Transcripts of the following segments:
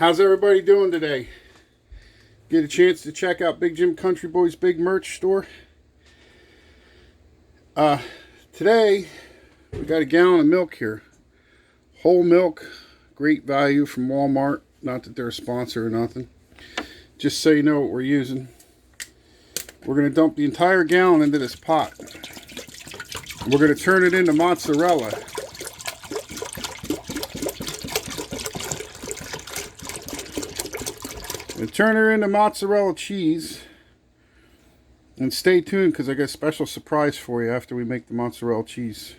How's everybody doing today? Get a chance to check out Big Jim Country Boy's big merch store. Today we got a gallon of milk here. Whole milk, great value from Walmart. Not that they're a sponsor or nothing. Just so you know what we're using. We're going to dump the entire gallon into this pot. We're going to turn it into mozzarella. And turn her into mozzarella cheese. And stay tuned because I got a special surprise for you after we make the mozzarella cheese.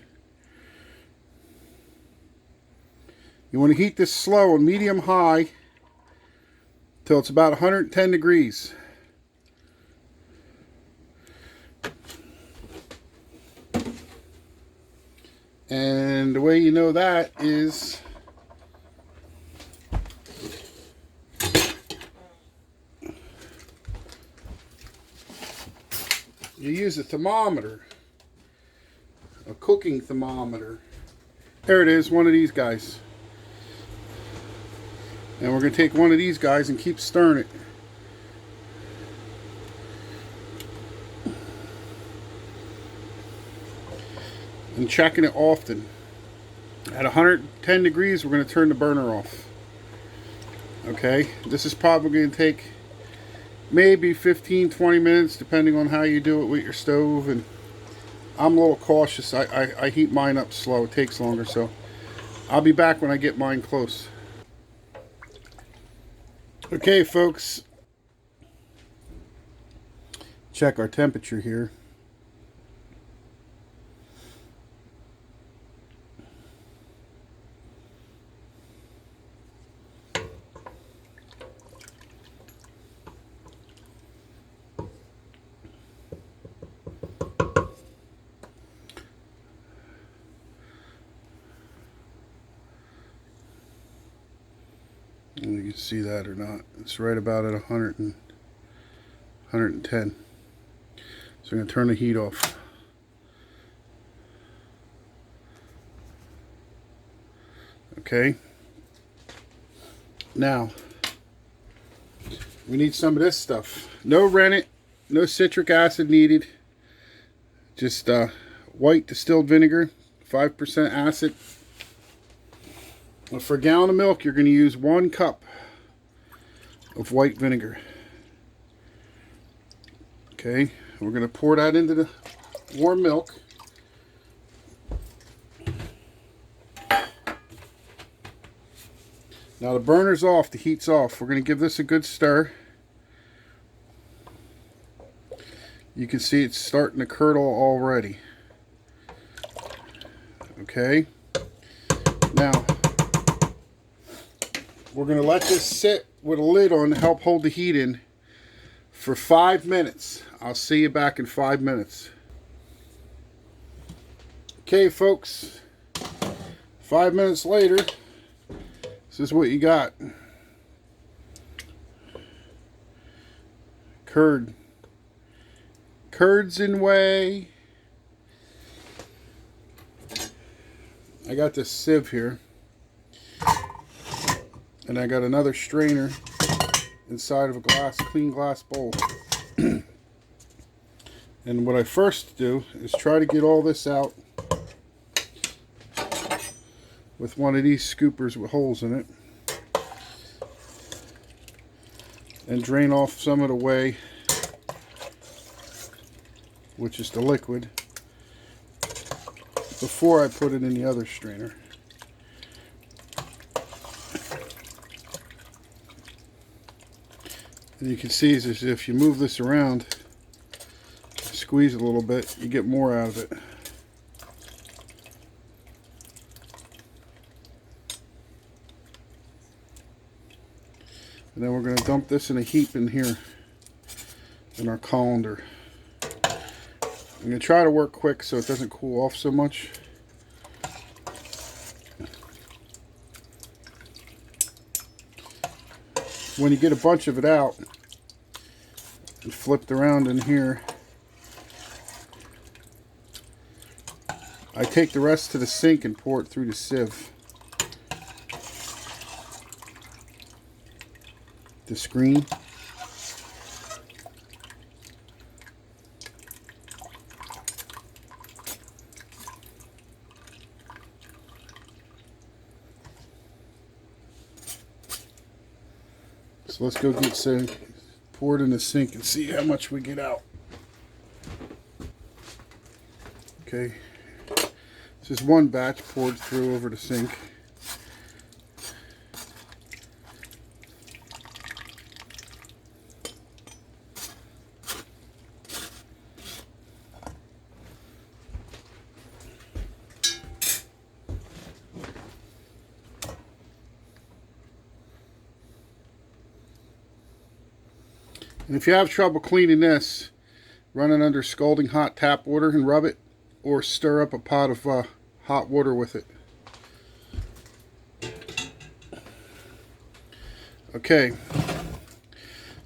You want to heat this slow on medium high till it's about 110 degrees. And the way you know that is you use a thermometer, a cooking thermometer. There it is, one of these guys. And we're going to take one of these guys and keep stirring it. And checking it often. At 110 degrees, we're going to turn the burner off. Okay, this is probably going to take maybe 15-20 minutes depending on how you do it with your stove, and I'm a little cautious. I heat mine up slow. It takes longer, so I'll be back when I get mine close. Okay folks, check our temperature here. You can see that or not. It's right about at 110. So I'm going to turn the heat off. Okay. Now, we need some of this stuff. No rennet, no citric acid needed. Just white distilled vinegar, 5% acid. For a gallon of milk, you're going to use 1 cup of white vinegar. Okay, we're going to pour that into the warm milk. Now the burner's off, the heat's off. We're going to give this a good stir. You can see it's starting to curdle already. Okay, now we're going to let this sit with a lid on to help hold the heat in for 5 minutes. I'll see you back in 5 minutes. Okay, folks. 5 minutes later, this is what you got. Curd. Curd's in way. I got this sieve here. And I got another strainer inside of a clean glass bowl. And what I first do is try to get all this out with one of these scoopers with holes in it. And drain off some of the whey, which is the liquid, before I put it in the other strainer. And you can see as if you move this around, squeeze it a little bit, you get more out of it. And then we're going to dump this in a heap in here in our colander. I'm going to try to work quick so it doesn't cool off so much. When you get a bunch of it out and flipped around in here, I take the rest to the sink and pour it through the sieve. the screen. So let's go get some, pour it in the sink and see how much we get out. Okay, this is one batch poured through over the sink. And if you have trouble cleaning this, run it under scalding hot tap water and rub it, or stir up a pot of hot water with it. Okay,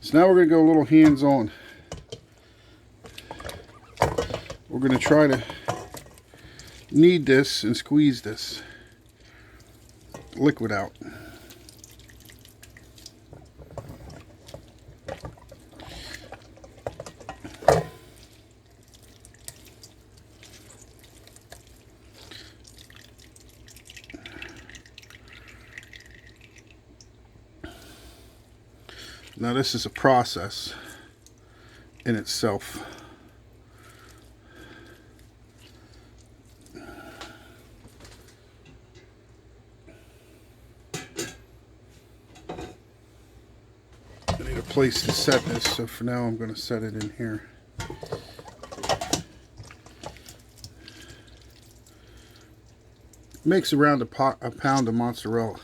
so now we're going to go a little hands-on. We're going to try to knead this and squeeze this liquid out. Now this is a process in itself. I need a place to set this, so for now I'm going to set it in here. It makes around a pound of mozzarella.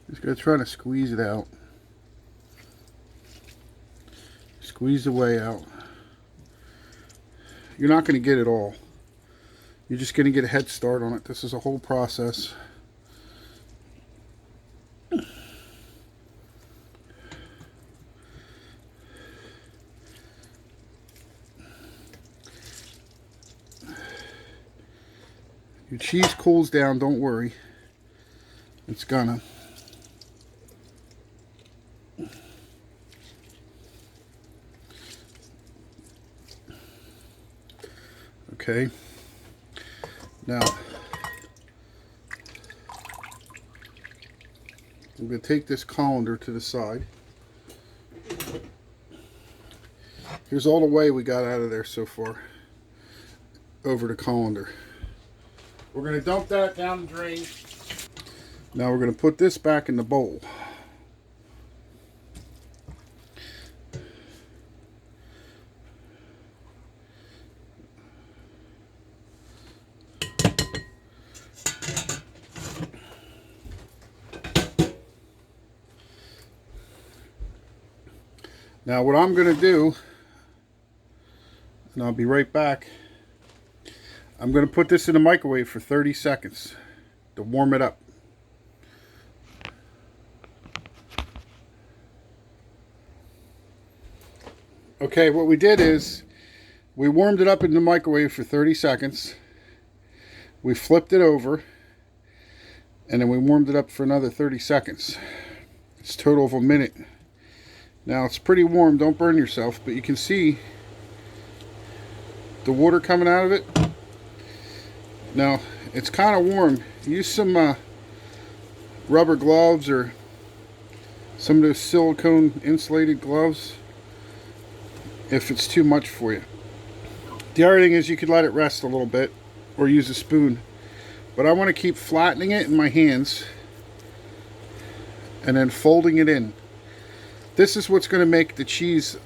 Just going to try to squeeze it out. Squeeze the way out. You're not going to get it all. You're just going to get a head start on it. This is a whole process. Your cheese cools down, don't worry. It's gonna. Okay, now I'm going to take this colander to the side. Here's all the whey we got out of there so far over the colander. We're going to dump that down the drain. Now we're going to put this back in the bowl. Now what I'm going to do, and I'll be right back, I'm going to put this in the microwave for 30 seconds to warm it up. Okay, what we did is we warmed it up in the microwave for 30 seconds. We flipped it over, and then we warmed it up for another 30 seconds. It's a total of a minute. Now it's pretty warm, don't burn yourself, but you can see the water coming out of it. Now it's kind of warm. Use some rubber gloves or some of those silicone insulated gloves if it's too much for you. The other thing is you could let it rest a little bit or use a spoon, but I want to keep flattening it in my hands and then folding it in. This is what's going to make the cheese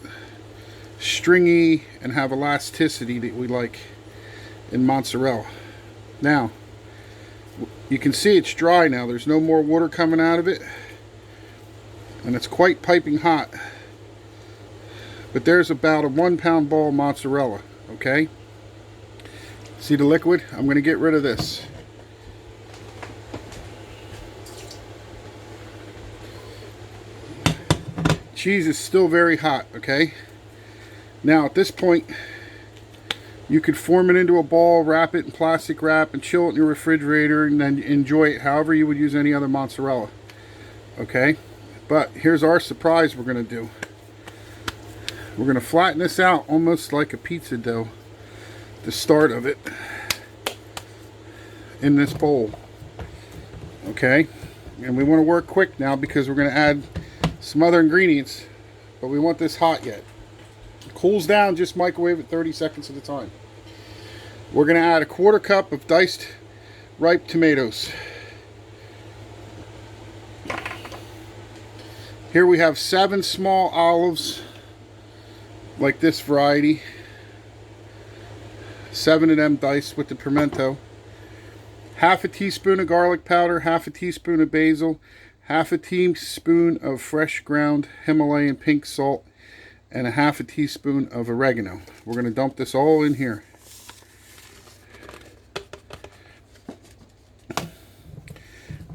stringy and have elasticity that we like in mozzarella. Now, you can see it's dry now. There's no more water coming out of it. And it's quite piping hot. But there's about a 1 pound ball of mozzarella, okay? See the liquid? I'm going to get rid of this. Cheese is still very hot, okay? Now at this point, you could form it into a ball, wrap it in plastic wrap, and chill it in your refrigerator, and then enjoy it however you would use any other mozzarella, okay? But here's our surprise we're going to do. We're going to flatten this out almost like a pizza dough, the start of it, in this bowl, okay? And we want to work quick now because we're going to add some other ingredients, but we want this hot yet. It cools down, just microwave it 30 seconds at a time. We're going to add a 1/4 cup of diced ripe tomatoes. Here we have 7 small olives, like this variety. 7 of them diced with the pimento. 1/2 teaspoon of garlic powder, 1/2 teaspoon of basil, 1/2 teaspoon of fresh ground Himalayan pink salt, and 1/2 teaspoon of oregano. We're going to dump this all in here.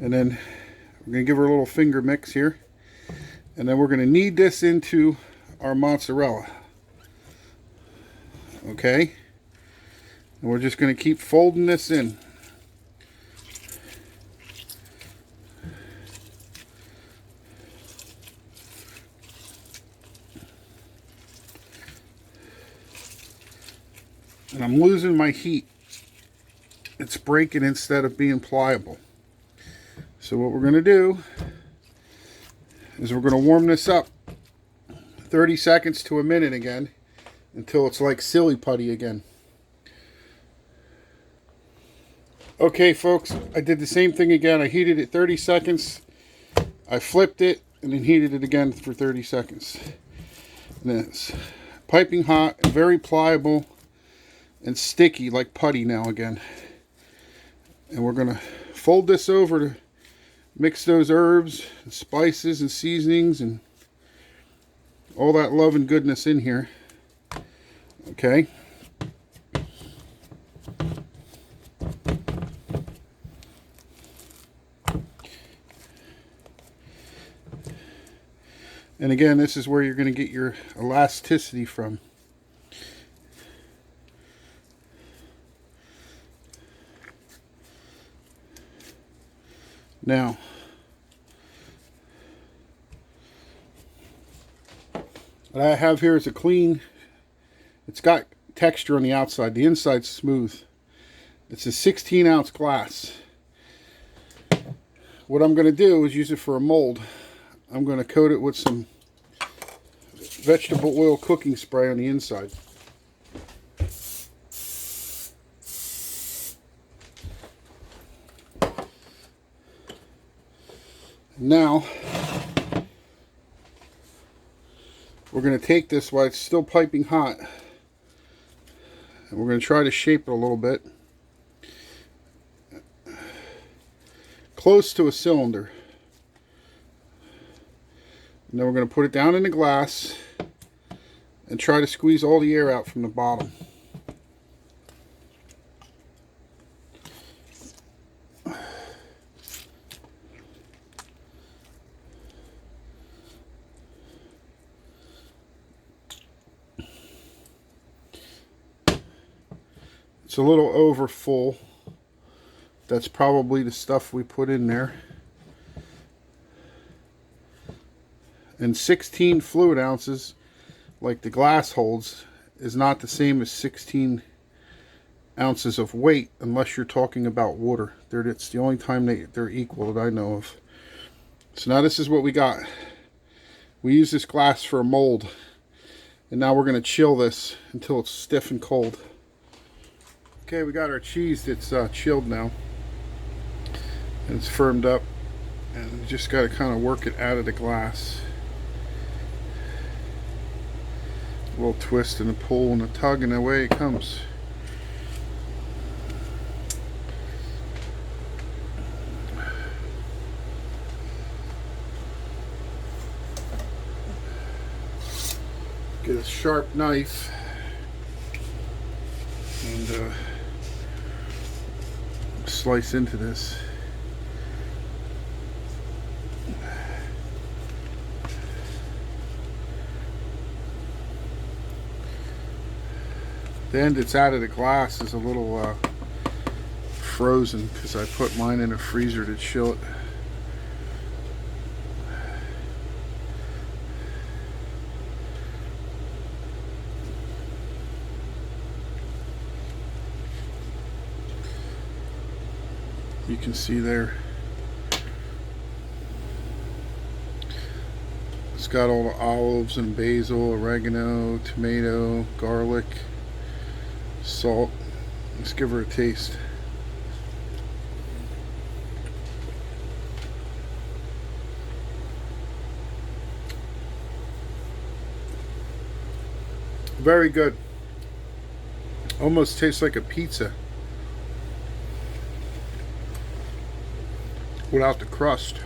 And then we're going to give her a little finger mix here. And then we're going to knead this into our mozzarella. Okay? And we're just going to keep folding this in. And I'm losing my heat. It's breaking instead of being pliable. So what we're going to do is we're going to warm this up 30 seconds to a minute again until it's like silly putty again. Okay folks, I did the same thing again. I heated it 30 seconds. I flipped it and then heated it again for 30 seconds. And it's piping hot and very pliable and sticky like putty now again. And we're going to fold this over to mix those herbs, and spices, and seasonings, and all that love and goodness in here. Okay. And again, this is where you're going to get your elasticity from. Now, what I have here is a clean, it's got texture on the outside, the inside's smooth. It's a 16-ounce glass. What I'm going to do is use it for a mold. I'm going to coat it with some vegetable oil cooking spray on the inside. Now, we're going to take this while it's still piping hot, and we're going to try to shape it a little bit. Close to a cylinder. And then we're going to put it down in the glass and try to squeeze all the air out from the bottom. It's a little over full. That's probably the stuff we put in there. And 16 fluid ounces, like the glass holds, is not the same as 16 ounces of weight unless you're talking about water. It's the only time they're equal that I know of. So now this is what we got. We use this glass for a mold. And now we're going to chill this until it's stiff and cold. Okay, we got our cheese that's chilled now. And it's firmed up. And you just got to kind of work it out of the glass. A little twist and a pull and a tug, and away it comes. Get a sharp knife and slice into this. The end it's out of the glass is a little frozen because I put mine in a freezer to chill it. You can see there, it's got all the olives and basil, oregano, tomato, garlic, salt. Let's give her a taste. Very good. Almost tastes like a pizza without the crust.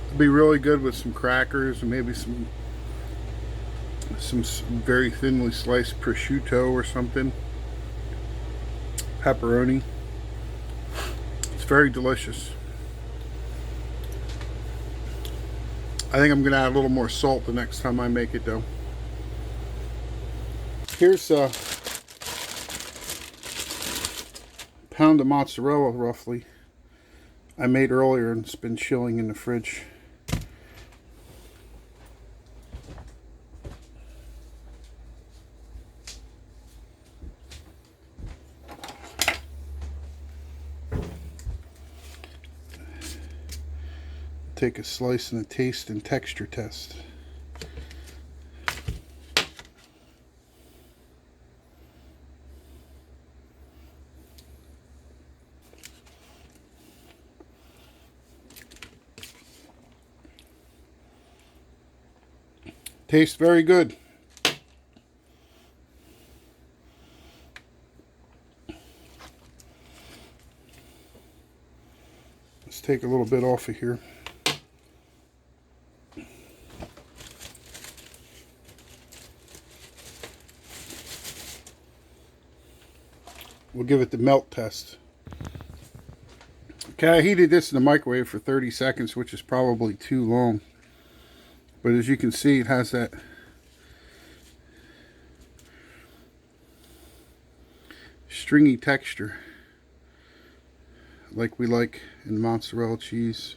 It'd be really good with some crackers and maybe some very thinly sliced prosciutto or something. Pepperoni. It's very delicious. I think I'm gonna add a little more salt the next time I make it though. Here's a pound of mozzarella roughly I made earlier, and it's been chilling in the fridge. Take a slice and a taste and texture test. Tastes very good. Let's take a little bit off of here. We'll give it the melt test. Okay, I heated this in the microwave for 30 seconds, which is probably too long. But as you can see, it has that stringy texture like we like in mozzarella cheese.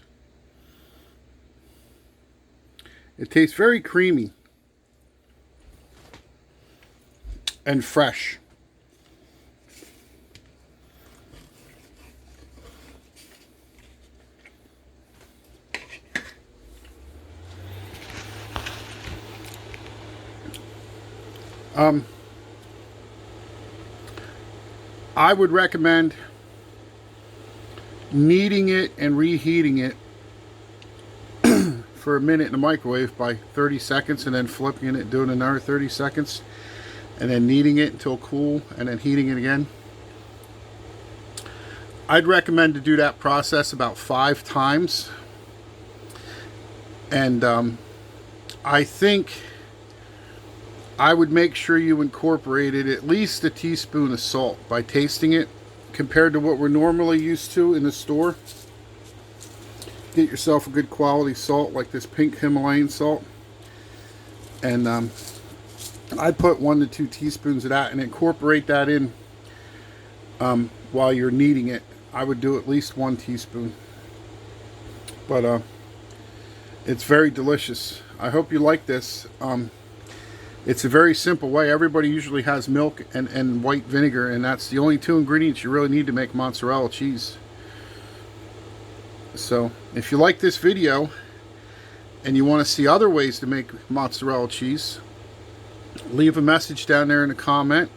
It tastes very creamy and fresh. I would recommend kneading it and reheating it for a minute in the microwave by 30 seconds and then flipping it, doing another 30 seconds and then kneading it until cool and then heating it again. I'd recommend to do that process about 5 times. And I think I would make sure you incorporated at least a teaspoon of salt by tasting it compared to what we're normally used to in the store. Get yourself a good quality salt like this pink Himalayan salt. And I'd put 1 to 2 teaspoons of that and incorporate that in while you're kneading it. I would do at least 1 teaspoon. But it's very delicious. I hope you like this. It's a very simple way. Everybody usually has milk and white vinegar, and that's the only 2 ingredients you really need to make mozzarella cheese. So if you like this video and you want to see other ways to make mozzarella cheese, leave a message down there in the comment.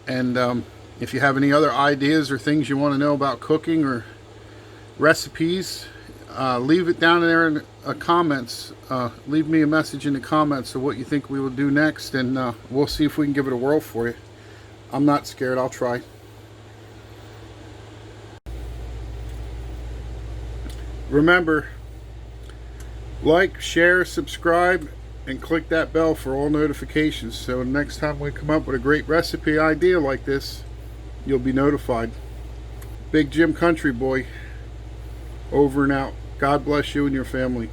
And if you have any other ideas or things you want to know about cooking or recipes, leave it down there in the comments. Leave me a message in the comments of what you think we will do next, and we'll see if we can give it a whirl for you. I'm not scared. I'll try. Remember, like, share, subscribe, and click that bell for all notifications, so next time we come up with a great recipe idea like this, you'll be notified. Big Jim Country Boy, over and out. God bless you and your family.